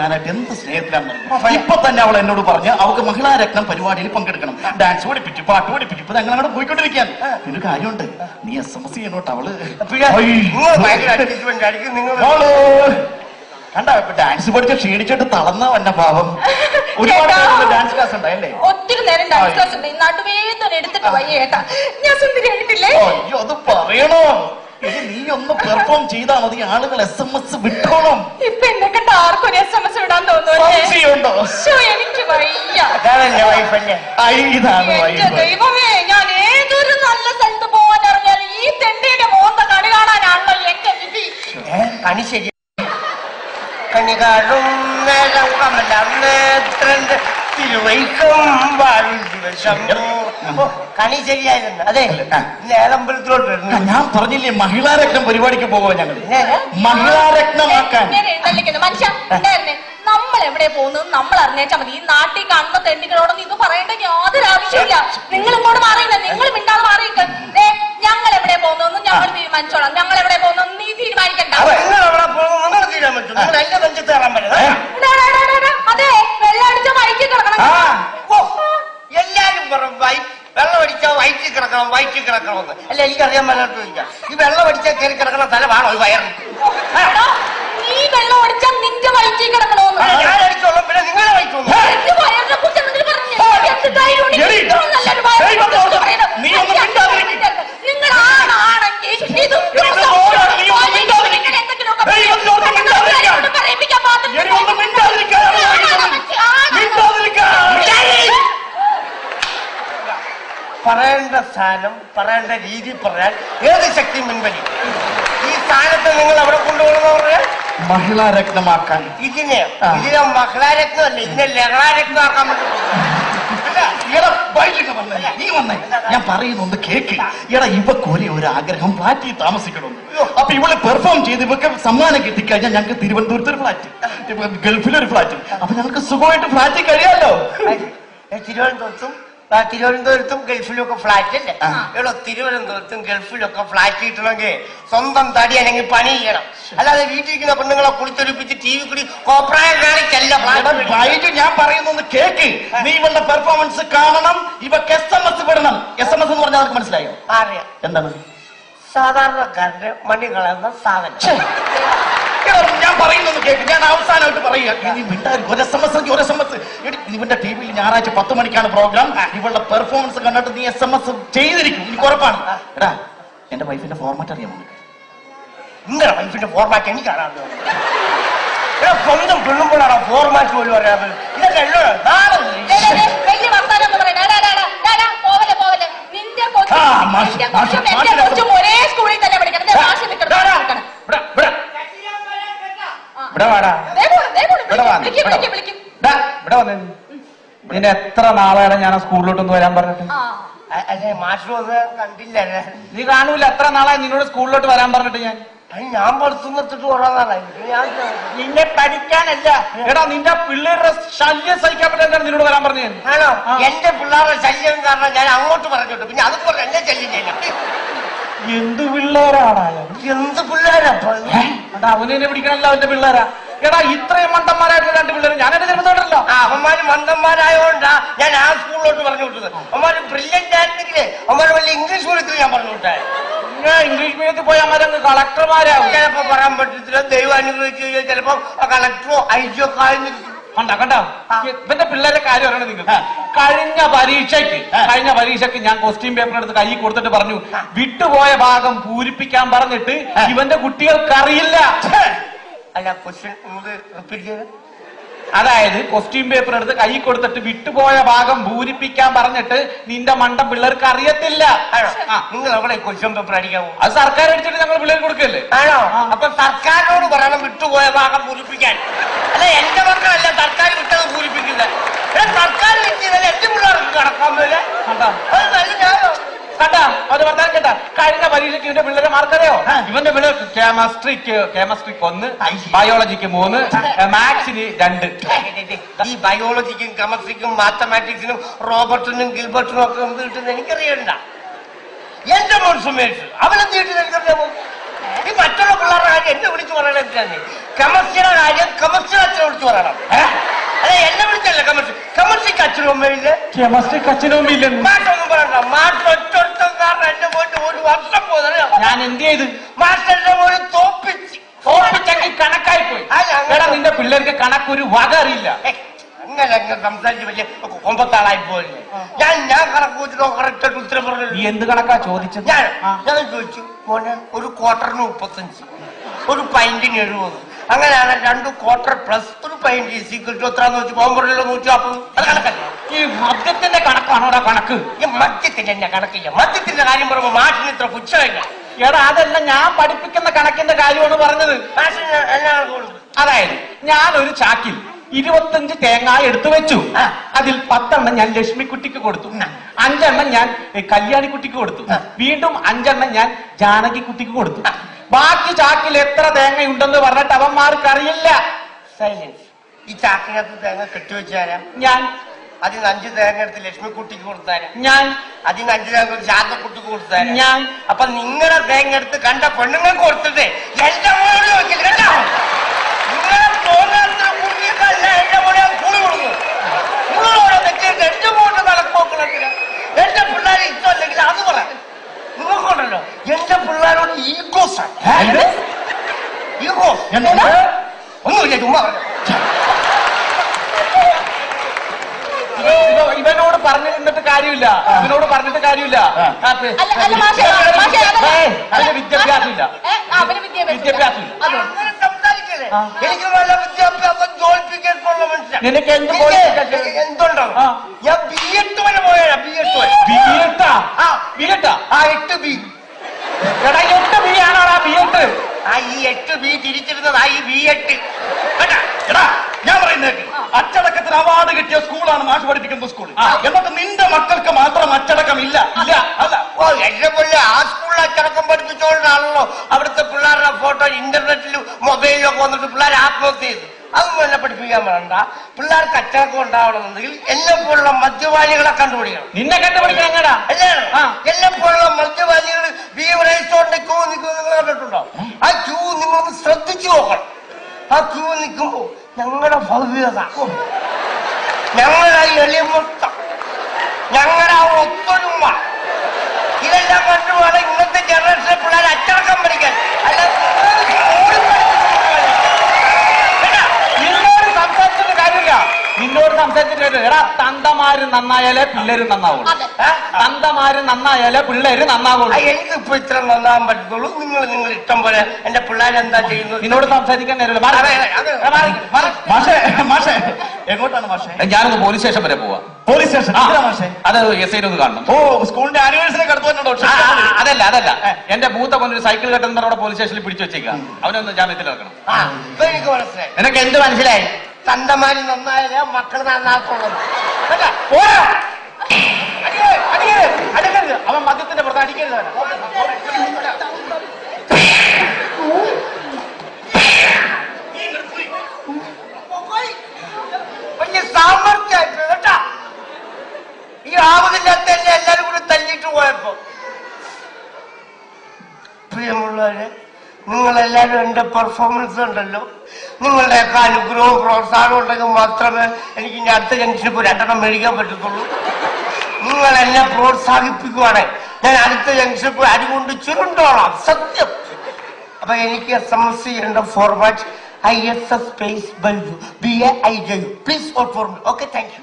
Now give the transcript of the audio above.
ഞാനായിട്ട് എന്ത് സ്നേഹത്തിലാണെന്ന് ഇപ്പൊ തന്നെ അവൾ എന്നോട് പറഞ്ഞ് അവൾക്ക് മഹിളാരത്നം പരിപാടിയിൽ പങ്കെടുക്കണം. ഡാൻസ് പഠിപ്പിച്ചു, പാട്ട് പഠിപ്പിച്ചു. ഇപ്പൊ ഞങ്ങൾ അങ്ങനെ പോയിക്കൊണ്ടിരിക്കാൻ. ഒരു കാര്യമുണ്ട്, നീ SMS ചെയ്യണോട്ട് അവള് കണ്ട ഡാൻസ് പഠിച്ച് ക്ഷീണിച്ചിട്ട് തളർന്ന വന്ന പാവം. ഒരുപാട് ഡാൻസ് ക്ലാസ് ഉണ്ടായല്ലേ? ഒത്തിരി നേരം ഡാൻസ് ക്ലാസ് ഉണ്ട്. നടുവേദന എടുത്തിട്ട് വയ്യ ഏട്ടാ. ഞാൻ സുന്ദരിയായിട്ടില്ലേ? അയ്യോ അത് പറയണോ? നീ ഒന്ന് പെർഫോം ചെയ്താൽ മതി, ആളുകൾ SMS വിട്ടോളും. ഇപ്പൊ എന്നെ കണ്ട ആർക്കും ഒരു SMS വിടാൻ തോന്നുന്നുണ്ടോ? എനിക്ക് വയ്യ. ദൈവമേ, ഞാൻ ഏതൊരു നല്ല സ്ഥലത്ത് പോകാൻ ഇറങ്ങിയാലും ഈ തെണ്ടിയുടെ മോന്ത കണി കാണാനാണല്ലോ എന്റെ വിധി. കണി ശരി കണി കാണും നേരം കമലം തിരുവൈക്കം വാഴും ദിവസം. കണി ശരിയായിരുന്നു. അതെ, ഏലമ്പലത്തിലോട്ട് വരുന്നു. ഞാൻ പറഞ്ഞില്ലേ മഹിളാരത്നം പരിപാടിക്ക് പോവാ ഞങ്ങൾ. മഹിളാരത്നമാക്കാൻ മനുഷ്യ നമ്മൾ എവിടെ പോകുന്നു നമ്മൾ അറിഞ്ഞേച്ചാ മതി. ഈ നാട്ടിൽ കാണുന്ന തെണ്ടികളോടൊന്നും ഇത് പറയേണ്ട യാതൊരു ആവശ്യമില്ല. നിങ്ങൾ ഇങ്ങോട്ട് മാറിയില്ല, നിങ്ങൾ മിണ്ടാതെ മാറിയിട്ട് ഞങ്ങൾ എവിടെ പോകുന്നു ഞങ്ങൾ തീരുമാനിച്ചോളാം. ഞങ്ങൾ എവിടെ പോകുന്നു നീ തീരുമാനിക്കണ്ട. അതെ, വെള്ളമടിച്ച വഴിക്ക് കിടക്കണം. എല്ലാരും വെള്ളമടിച്ചാൽ വയറ്റിൽ കിടക്കണം, വയറ്റിൽ കിടക്കണമെന്ന്. അല്ല, എനിക്കറിയാൻ പറ്റാത്ത ചോദിക്കാം. ഈ വെള്ളമടിച്ചാൽ കയറി കിടക്കണ സ്ഥലമാണോ ഈ വയറ്? നീ വെള്ളം അടിച്ചാൽ നിന്റെ വയറ്റിൽ കിടക്കണമെന്ന് ഞാൻ അടിച്ചോളാം. പിന്നെ നിങ്ങളെ വയറ്റോളൂ. നിങ്ങളാണെങ്കിൽ പറയേണ്ട സ്ഥാനം പറയേണ്ട രീതി പറയാൻ ഏത് ശക്തി മുൻപലി. ഈ സ്ഥാനത്ത് നിങ്ങൾ അവിടെ കൊണ്ടുപോകണമെന്ന് പറഞ്ഞാൽ മഹിളാരത്നമാക്കാൻ. ഇതിനെ മഹിളാരത്നമല്ല, ഇതിനെ ലഹളാരത്നമാക്കാൻ നീ വന്നേ, ഞാൻ പറയുന്നുണ്ട് കേക്ക്. എടാ ഇവക്ക് ഒരു ആഗ്രഹം, ഫ്ലാറ്റിൽ താമസിക്കണമെന്ന്. അപ്പൊ ഇവള് പെർഫോം ചെയ്ത് ഇവക്ക് സമ്മാനം കിട്ടിക്കഴിഞ്ഞാൽ ഞങ്ങൾക്ക് തിരുവനന്തപുരത്ത് ഒരു ഫ്ലാറ്റ്, ഗൾഫിലൊരു ഫ്ലാറ്റ്. അപ്പൊ ഞങ്ങൾക്ക് സുഖമായിട്ട് ഫ്ലാറ്റിൽ കഴിയാലോ. തിരുവനന്തപുരത്തും ഗൾഫിലും ഒക്കെ ഫ്ലാറ്റ് അല്ലേ? എടോ, തിരുവനന്തപുരത്തും ഗൾഫിലൊക്കെ ഫ്ലാറ്റ് കിട്ടണമെങ്കിൽ സ്വന്തം തടിയാണെങ്കിൽ പണി ചെയ്യണം. അല്ലാതെ വീട്ടിലിരിക്കുന്ന പെണ്ണുങ്ങളെ കുളിത്തൊലിപ്പിച്ച് TV കൂടി കോപ്രായം കാണിച്ചല്ല. ഞാൻ പറയുന്നത് കേക്ക്. നീ ഇവളുടെ പെർഫോമൻസ് കാണണം. ഇവക്ക് SMS വിടണം. SMS എന്ന് പറഞ്ഞാൽ അവർക്ക് മനസ്സിലായോ? അറിയാം. എന്താണ്? സാധാരണക്കാരന്റെ മണി കളയുന്ന സാധനം. ഞാൻ പറയുന്നത് കേക്ക്. ഞാൻ അവസാനമായിട്ട് പറയുക, ഇവന്റെ TV-യിൽ ഞായറാഴ്ച 10 മണിക്കാണ് പ്രോഗ്രാം. ഇവളുടെ പെർഫോമൻസ് കണ്ടിട്ട് നീ SMS ചെയ്തിരിക്കും, എനിക്ക് ഉറപ്പാണ്. എടാ, എന്റെ വൈഫിന്റെ ഫോർമാറ്റ് അറിയാമോ? നിങ്ങളുടെ വൈഫിന്റെ ഫോർമാറ്റ് എനിക്ക് കാണാറുണ്ട്. സ്വന്തം പെണ്ണുമ്പോഴാണ് ഫോർമാറ്റ് പോലും അറിയാതെ. ഇതൊക്കെ ഒരേ സ്കൂളിൽ തന്നെ പഠിക്കണം. നിന്നെ എത്ര നാളാണ് ഞാൻ സ്കൂളിലോട്ടൊന്ന് വരാൻ പറഞ്ഞിട്ട്? മാഷ് കണ്ടില്ല. നീ കാണൂല. എത്ര നാളായി നിന്നോട് സ്കൂളിലോട്ട് വരാൻ പറഞ്ഞിട്ട്? ഞാൻ പഠിത്തുന്നിട്ട് കുറെ നാളായി. നിന്നെ പഠിക്കാനല്ല, എടാ നിന്റെ പിള്ളേരുടെ ശല്യം സഹിക്കാൻ പറ്റാൻ നിന്നോട് വരാൻ പറഞ്ഞു. ആണോ? എന്റെ പിള്ളേരുടെ ശല്യം കാരണം ഞാൻ അങ്ങോട്ട് പറഞ്ഞോട്ടു. പിന്നെ അതുപോലെ എന്നെ ശല്യം ചെയ്യണം. എന്ത് പിള്ളേരാണ്? എന്ത് പിള്ളേരാ? അവനെ പിടിക്കണല്ലോ അവന്റെ പിള്ളേരാ. എടാ, ഇത്രയും മണ്ടന്മാരായിട്ടുള്ള 2 പിള്ളേരും ഞാൻ എന്റെ ജന്മത്തോടല്ലോ. അവന്മാര് മണ്ടന്മാരായോണ്ടാ ഞാൻ ആ സ്കൂളിലോട്ട് പറഞ്ഞു വിട്ടത്. അവന്മാര് ബ്രില്യന്റ് ആയിരുന്നെങ്കിലേ അവന്മാര് വലിയ ഇംഗ്ലീഷ് മീഡിയത്തിൽ ഞാൻ പറഞ്ഞു വിട്ടേ. ഇംഗ്ലീഷ് മീഡിയത്തിൽ പോയി അവരങ്ങ് കളക്ടർമാരാവും. ചിലപ്പോ പറയാൻ പറ്റത്തില്ല. ദൈവം അനുഗ്രഹിച്ചു കഴിഞ്ഞാൽ ചിലപ്പോ കളക്ടറോ IG ഒക്കെ ആയിരുന്നിരിക്കും. കണ്ടോ ഇവന്റെ പിള്ളേരെ കാര്യം പറയണത് നിങ്ങൾ. കഴിഞ്ഞ പരീക്ഷയ്ക്ക് ഞാൻ ക്വസ്റ്റ്യൻ പേപ്പർ എടുത്ത് കൈ കൊടുത്തിട്ട് പറഞ്ഞു, വിട്ടുപോയ ഭാഗം പൂരിപ്പിക്കാൻ പറഞ്ഞിട്ട് ഇവന്റെ കുട്ടികൾക്കറിയില്ല. അല്ല, ക്വസ്റ്റ്യൻ റിപ്പീറ്റ് ചെയ്ത്. അതായത് ക്വസ്റ്റ്യൻ പേപ്പർ എടുത്ത് കൈ കൊടുത്തിട്ട് വിട്ടുപോയ ഭാഗം പൂരിപ്പിക്കാൻ പറഞ്ഞിട്ട് നിന്റെ മണ്ടം പിള്ളേർക്ക് അറിയത്തില്ല. നിങ്ങൾ അവിടെ ക്വസ്റ്റ്യൻ പേപ്പർ അടിക്കാവോ? അത് സർക്കാർ അടിച്ചിട്ട് ഞങ്ങൾ പിള്ളേർ കൊടുക്കല്ലേ? ആണോ? അപ്പൊ സർക്കാരിനോട് പറയണം വിട്ടുപോയ ഭാഗം പൂരിപ്പിക്കാൻ. അല്ല, എന്റെ മക്കളല്ല സർക്കാർ വിട്ടത് പൂരിപ്പിക്കുന്നത്. സർക്കാർ വെച്ചതല്ല എന്റെ പിള്ളേർക്ക് കടക്കാൻ പോലെ. കണ്ടാ അത് പറഞ്ഞാൽ കേട്ടാ. കഴിഞ്ഞ പരീക്ഷയ്ക്ക് ഇവന്റെ പിള്ളേരെ മാർക്കറിയോ? ഇവന്റെ പിള്ളേർ കെമിസ്ട്രിക്ക് 1, ബയോളജിക്ക് 3, മാത്സിന് 2. ഈ ബയോളജിക്കും കെമിസ്ട്രിക്കും മാത്തമാറ്റിക്സിനും റോബർട്ടിനും ഗിൽബർട്ടിനും ഒക്കെ എന്ത് കിട്ടുന്നത് എനിക്കറിയണ്ട. എന്റെ മോൻ സുമേഷ് അവനെന്ത് കിട്ടുന്നത് എനിക്കറിയാമോ? ഈ മറ്റുള്ള പിള്ളേരുടെ കാര്യം എന്നെ വിളിച്ചു പറയണ എന്തിനാണ്? കെമിസ്ട്രിയുടെ കാര്യം കെമിസ്ട്രി അച്ഛനെ വിളിച്ചു പറയണം. അല്ലെ എന്നെ വിളിച്ചല്ലേ കെമിസ്ട്രിക്ക് അച്ഛനും അമ്മയില്ലേ? കെമിസ്ട്രിക്ക് അച്ഛനും അമ്മയില്ലെന്ന് മാറ്റൊന്നും പറയണ്ട. മാറ്റം ഒറ്റൊരുത്തം കാരണം എന്നെ പോയിട്ട് 1 വർഷം പോതറിയാം. ഞാൻ എന്ത് ചെയ്ത്? മാസ്റ്ററിനെ പോയി തോപ്പിച്ചെങ്കിൽ കണക്കായി പോയി. എടാ നിന്റെ പിള്ളേർക്ക് കണക്കൊരു വക അറിയില്ല. അങ്ങനെ സംസാരിച്ച് വലിയ കൊമ്പത്താളായി പോയില്ലേ? ഞാൻ കണക്ക് വെച്ചിട്ടോ കറക്റ്റായിട്ട് ഉത്തരം പറഞ്ഞു. നീ എന്ത് കണക്കാ ചോദിച്ചത്? ഞാൻ ചോദിച്ചു മോനെ ഒരു ക്വാർട്ടറിന് 35, ഒരു പൈന്റിന് 70, അങ്ങനെയാണ് 2 ക്വാർട്ടർ പ്ലസ് ഒരു പൈന്റ് സീക്രട്ട് എത്രാന്ന് വെച്ച് പോകുമ്പോഴല്ലോ 140. അത് കണക്കല്ലേ? ഈ മദ്യത്തിന്റെ കണക്കാണോടാ കണക്ക്? ഈ മദ്യത്തിന്റെ എന്നെ കണക്കില്ല. മദ്യത്തിന്റെ കാര്യം പറയുമ്പോ മാഷിന് ഇത്ര പുച്ഛമില്ല. എടാ അതല്ല, ഞാൻ പഠിപ്പിക്കുന്ന കണക്കിന്റെ കാര്യമാണ് പറഞ്ഞത്. മാഷിന് എല്ലാം കൊടുക്കും. അതായത് ഞാനൊരു ചാക്കിൽ 25 തേങ്ങ എടുത്തു വെച്ചു. അതിൽ 10 എണ്ണം ഞാൻ ലക്ഷ്മിക്കുട്ടിക്ക് കൊടുത്തു, 5 എണ്ണം ഞാൻ കല്യാണിക്കുട്ടിക്ക് കൊടുത്തു, വീണ്ടും 5 എണ്ണം ഞാൻ ജാനകിക്കുട്ടിക്ക് കൊടുത്തു. ബാക്കി ചാക്കിൽ എത്ര തേങ്ങയുണ്ടെന്ന് പറഞ്ഞിട്ട് അവന്മാർക്ക് അറിയില്ല. സൈലൻസ്. ഈ ചാക്കിനകത്ത് തേങ്ങ കെട്ടിവെച്ചാരാ? ഞാൻ. അതിന് 5 തേങ്ങ എടുത്ത് ലക്ഷ്മിക്കുട്ടിക്ക് കൊടുത്താരാ? ഞാൻ. അതിന് 5 തേങ്ങ ശാന്തക്കുട്ടിക്ക് കൊടുത്താരാ? ഞാൻ. അപ്പൊ നിങ്ങളുടെ തേങ്ങ എടുത്ത് കണ്ട പെണ്ണുങ്ങൾക്ക് കൊടുത്തിട്ട് എന്റെ മോള് വെക്കില്ല കേട്ടോ. നിങ്ങളെ തോന്നാത്ത കുട്ടിയല്ല എന്റെ മോളെ കൂടി കൊടുക്കും. നിങ്ങളോടെ തെറ്റിയിട്ട് എന്റെ മോളുടെ തലക്കോക്കളത്തിന് എന്റെ പിള്ളേരെ ഇഷ്ടമല്ലെങ്കിൽ അത് പറയാം. നിങ്ങൾക്കുണ്ടല്ലോ എന്റെ പിള്ളേരോട് ഈഗോസാണ്. ഈഗോ ഒന്നുമില്ല, ചുമ്മാ പറഞ്ഞു. ഇവനോട് പറഞ്ഞിട്ട് കാര്യമില്ല. ഇവനോട് പറഞ്ഞിട്ട് കാര്യമില്ല. അവന് വിദ്യാഭ്യാസമില്ല. വിദ്യാഭ്യാസമില്ല. അങ്ങനെ സംസാരിക്കല്ലേ? എനിക്ക് നല്ല വിദ്യാഭ്യാസം ജോലിപ്പിക്കാനുള്ള മനുഷ്യൻ. നിനക്ക് എന്ത് എന്തുണ്ടോ? ഞാൻ B.Ed വരെ പോയാ. B.Ed B.Ed? ആ 8B. എടാ 8B ആണോടാ B.Ed? ഈ 8B തിരിച്ചിരുന്നതാ ഈ B.Ed. എടാ ഞാൻ പറയുന്നത് അച്ചടക്കത്തിന് അവാർഡ് കിട്ടിയ സ്കൂളാണ് മാഷ് പഠിപ്പിക്കുന്ന സ്കൂൾ. എന്നിട്ട് നിന്റെ മക്കൾക്ക് മാത്രം അച്ചടക്കം ഇല്ല. ഇല്ല അല്ല. ഓ എന്നെ പോലെ ആ സ്കൂളിൽ അച്ചടക്കം പഠിപ്പിച്ചോണ്ടാണല്ലോ അവിടുത്തെ പിള്ളേരുടെ ഫോട്ടോ ഇന്റർനെറ്റിലും മൊബൈലിലൊക്കെ വന്നിട്ട് പിള്ളേർ ആത്മഹത്യ ചെയ്തു. അതൊന്നും എന്നെ പഠിപ്പിക്കാൻ വേണ്ട. പിള്ളേർക്ക് അച്ചടക്കം ഉണ്ടാവണമെന്നുണ്ടെങ്കിൽ എന്നെ പോലുള്ള മദ്യപാനികളെ കണ്ടുപിടിക്കണം. നിന്നെ കണ്ടുപിടിക്കാൻ എങ്ങടാ? എന്നെ പോലുള്ള മദ്യപാനികൾ ബീവറേജോണ്ട് ക്യൂ നിൽക്കുന്നത് നിങ്ങൾ കണ്ടിട്ടുണ്ടോ? ആ ക്യൂ നിങ്ങളൊന്ന് ശ്രദ്ധിച്ചു നോക്കണം. ആ ക്യൂ നിൽക്കുമ്പോ ഞങ്ങളുടെ ഭവ്യത, ഞങ്ങളുടെ എളിമത്തം, ഞങ്ങളുടെ ഒത്തൊരുമ, ഇതെല്ലാം കണ്ടു വേണം ഇന്നത്തെ ജനറേഷനിലെ പിള്ളേർ അച്ചടക്കം പഠിക്കാൻ. അല്ല നിന്നോട് സംസാരിച്ചിട്ട് എടാ തന്തമാര് നന്നായാലേ പിള്ളേര് നന്നാവുള്ളൂ. തന്തമാര് നന്നായാലേ പിള്ളേര് നന്നാവുള്ളൂ. എനിക്കിപ്പോ ഇത്ര നന്നാകാൻ പറ്റത്തുള്ളൂ. നിങ്ങൾ ഇഷ്ടം പോലെ എന്റെ പിള്ളേരെന്താ ചെയ്യുന്നത്? നിന്നോട് സംസാരിക്കാൻ നേരമില്ല. മാഷേ എങ്ങോട്ടാണ് മാഷേ? ഞാനൊന്ന് പോലീസ് സ്റ്റേഷൻ വരെ പോവാ. Police station? മാഷേ അത് SI ഒന്ന് കാണണം. ഓ സ്കൂളിന്റെ ആനിവേഴ്സറി കടത്തുന്നുണ്ടോ? അതല്ല എന്റെ മൂത്ത പൊന്നൊരു സൈക്കിൾ കെട്ടുന്നവരോടെ പോലീസ് സ്റ്റേഷനിൽ പിടിച്ചു വെച്ചേക്കുക. അവനൊന്ന് ജാമ്യത്തിൽ ഇറക്കണം. എനിക്ക് മനസ്സിലായി. നിനക്ക് എന്ത് മനസ്സിലായി? തന്തമാര് നന്നായാലേ മക്കൾ നന്നാക്കുള്ളത്. അടിക്കരുത്. അവൻ മദ്യത്തിന്റെ പുറത്ത് അടിക്കരുത്. വലിയ സാമർത്ഥ്യമായിട്ട് കേട്ടാ. ഈ ആവതിനകത്ത് എന്നെ എല്ലാരും കൂടി തല്ലിട്ട് പോയപ്പോ പ്രിയമുള്ളവരെ, നിങ്ങളെല്ലാരും എന്റെ പെർഫോമൻസ് ഉണ്ടല്ലോ, നിങ്ങളുടെയൊക്കെ അനുഗ്രഹവും പ്രോത്സാഹനവും ഉണ്ടെങ്കിൽ മാത്രമേ എനിക്ക് ഇനി അടുത്ത ജംഗ്ഷനിൽ പോയി 2 എണ്ണം മേടിക്കാൻ പറ്റത്തുള്ളൂ. നിങ്ങൾ എന്നെ പ്രോത്സാഹിപ്പിക്കുവാണ്, ഞാൻ അടുത്ത ജംഗ്ഷനിൽ പോയി അരി കൊണ്ട് ചുരുണ്ടോളാം, സത്യം. അപ്പൊ എനിക്ക് SMS ചെയ്യേണ്ട format ISS space Baiju BAIJU. Please vote for me. Okay, thank U.